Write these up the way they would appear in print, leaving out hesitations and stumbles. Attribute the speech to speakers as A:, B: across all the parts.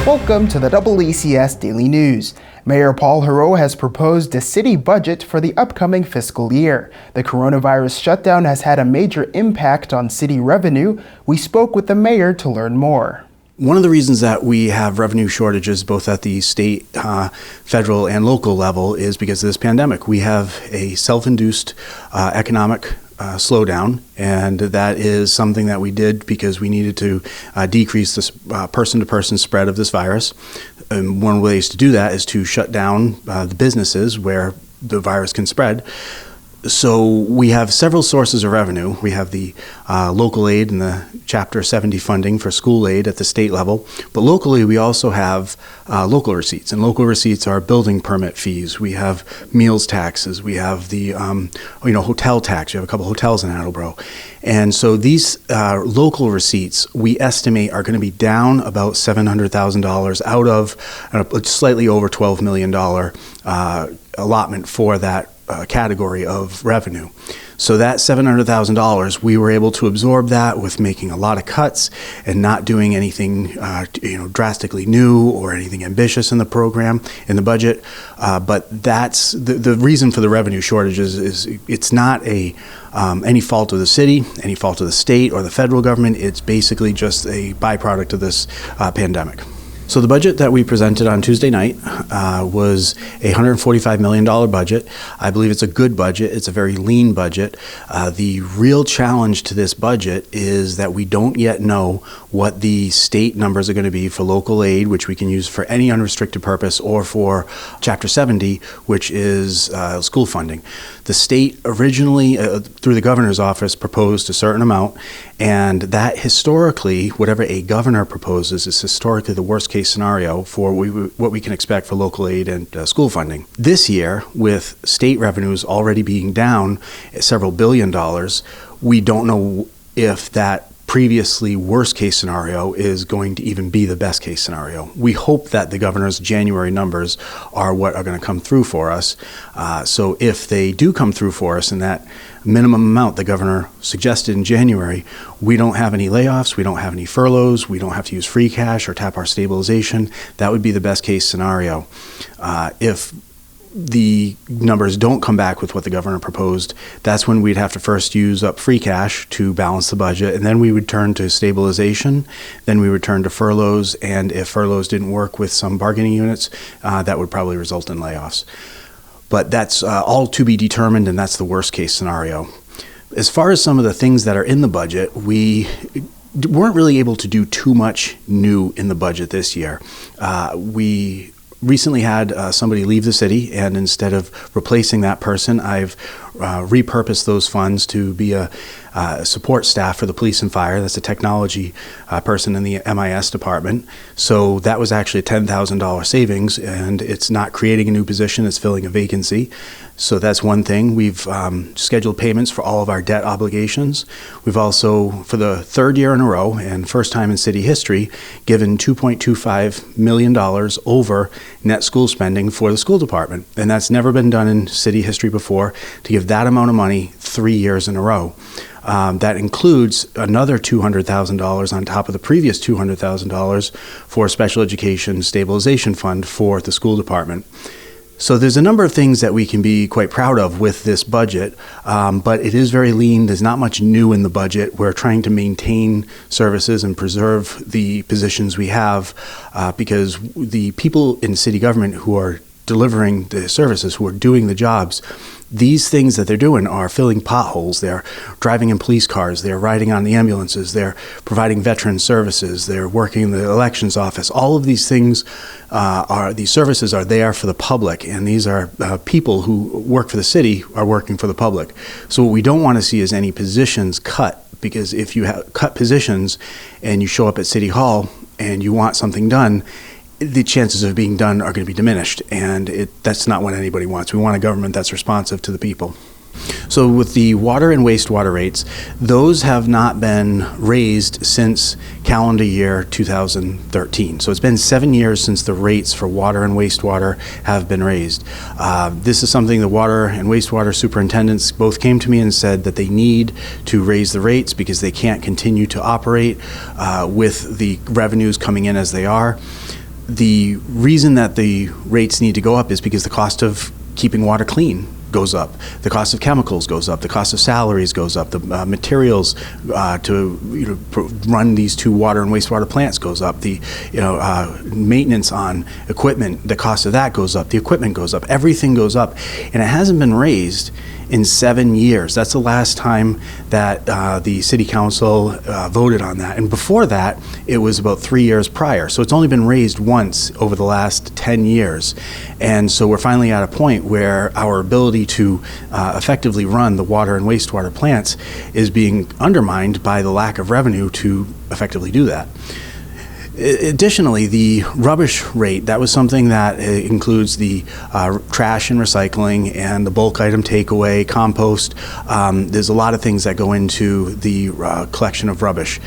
A: Welcome to the DoubleACS Daily News. Mayor Paul Heroux has proposed a city budget for the upcoming fiscal year. The coronavirus shutdown has had a major impact on city revenue. We spoke with the mayor to learn more.
B: One of the reasons that we have revenue shortages both at the state, federal, and local level is because of this pandemic. We have a self-induced economic slowdown, and that is something that we did because we needed to decrease this person-to-person spread of this virus. And one of the ways to do that is to shut down the businesses where the virus can spread. So we have several sources of revenue. We have the local aid and the Chapter 70 funding for school aid at the state level. But locally, we also have local receipts. And local receipts are building permit fees. We have meals taxes. We have the hotel tax. We have a couple hotels in Attleboro. And so these local receipts, we estimate, are going to be down about $700,000 out of slightly over $12 million allotment for that category of revenue. So that $700,000, we were able to absorb that with making a lot of cuts and not doing anything drastically new or anything ambitious in the program, in the budget. But that's the reason for the revenue shortages is it's not any fault of the city, any fault of the state or the federal government. It's basically just a byproduct of this pandemic. So the budget that we presented on Tuesday night was a $145 million budget. I believe it's a good budget. It's a very lean budget. The real challenge to this budget is that we don't yet know what the state numbers are going to be for local aid, which we can use for any unrestricted purpose, or for Chapter 70, which is school funding. The state originally, through the governor's office, proposed a certain amount, and that historically, whatever a governor proposes, is historically the worst case scenario for what we can expect for local aid and school funding. This year, with state revenues already being down several $billion, we don't know if that previously worst case scenario is going to even be the best case scenario. We hope that the governor's January numbers are what are going to come through for us. So if they do come through for us in that minimum amount the governor suggested in January, we don't have any layoffs, we don't have any furloughs, we don't have to use free cash or tap our stabilization. That would be the best case scenario. If the numbers don't come back with what the governor proposed, that's when we'd have to first use up free cash to balance the budget, and then we would turn to stabilization, then we would turn to furloughs, and if furloughs didn't work with some bargaining units, that would probably result in layoffs. But that's all to be determined, and that's the worst case scenario. As far as some of the things that are in the budget, we weren't really able to do too much new in the budget this year. We recently had somebody leave the city, and instead of replacing that person, I've repurposed those funds to be a support staff for the police and fire. That's a technology person in the MIS department. So that was actually a $10,000 savings, and it's not creating a new position, it's filling a vacancy. So that's one thing. We've scheduled payments for all of our debt obligations. We've also, for the third year in a row and first time in city history, given $2.25 million over net school spending for the school department. And that's never been done in city history before, to give that amount of money 3 years in a row. That includes another $200,000 on top of the previous $200,000 for special education stabilization fund for the school department. So there's a number of things that we can be quite proud of with this budget, but it is very lean. There's not much new in the budget. We're trying to maintain services and preserve the positions we have because the people in city government who are delivering the services, who are doing the jobs, these things that they're doing are filling potholes, they're driving in police cars, they're riding on the ambulances, they're providing veteran services, they're working in the elections office. All of these things these services are there for the public, and these are people who work for the city are working for the public. So what we don't want to see is any positions cut, because if you cut positions and you show up at City Hall and you want something done, the chances of being done are going to be diminished, and that's not what anybody wants. We want a government that's responsive to the people. So with the water and wastewater rates, those have not been raised since calendar year 2013. So it's been 7 years since the rates for water and wastewater have been raised. This is something the water and wastewater superintendents both came to me and said that they need to raise the rates because they can't continue to operate with the revenues coming in as they are. the reason that the rates need to go up is because the cost of keeping water clean goes up, the cost of chemicals goes up, the cost of salaries goes up, the materials to run these two water and wastewater plants goes up, the maintenance on equipment, the cost of that goes up, the equipment goes up, everything goes up, and it hasn't been raised in 7 years. That's the last time that the city council voted on that, and before that it was about 3 years prior. So it's only been raised once over the last 10 years, and so we're finally at a point where our ability to effectively run the water and wastewater plants is being undermined by the lack of revenue to effectively do that. Additionally, the rubbish rate, that was something that includes the trash and recycling and the bulk item takeaway, compost. There's a lot of things that go into the collection of rubbish.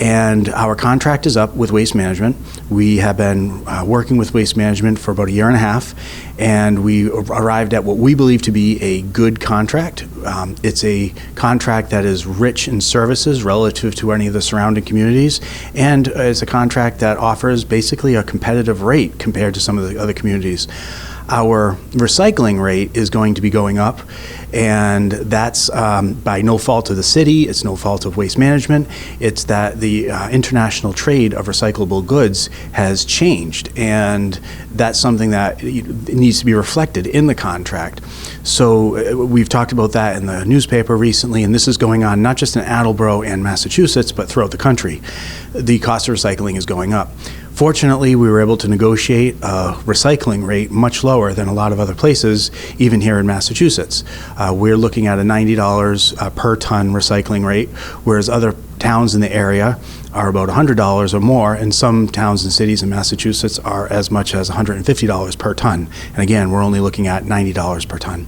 B: And our contract is up with Waste Management. We have been working with Waste Management for about a year and a half, and we arrived at what we believe to be a good contract. It's a contract that is rich in services relative to any of the surrounding communities, and it's a contract that offers basically a competitive rate compared to some of the other communities. Our recycling rate is going to be going up, and that's by no fault of the city, it's no fault of Waste Management, it's that the international trade of recyclable goods has changed, and that's something that needs to be reflected in the contract. So we've talked about that in the newspaper recently, and this is going on not just in Attleboro and Massachusetts, but throughout the country. The cost of recycling is going up. Fortunately, we were able to negotiate a recycling rate much lower than a lot of other places, even here in Massachusetts. We're looking at a $90 per ton recycling rate, whereas other towns in the area are about $100 or more, and some towns and cities in Massachusetts are as much as $150 per ton. And again, we're only looking at $90 per ton.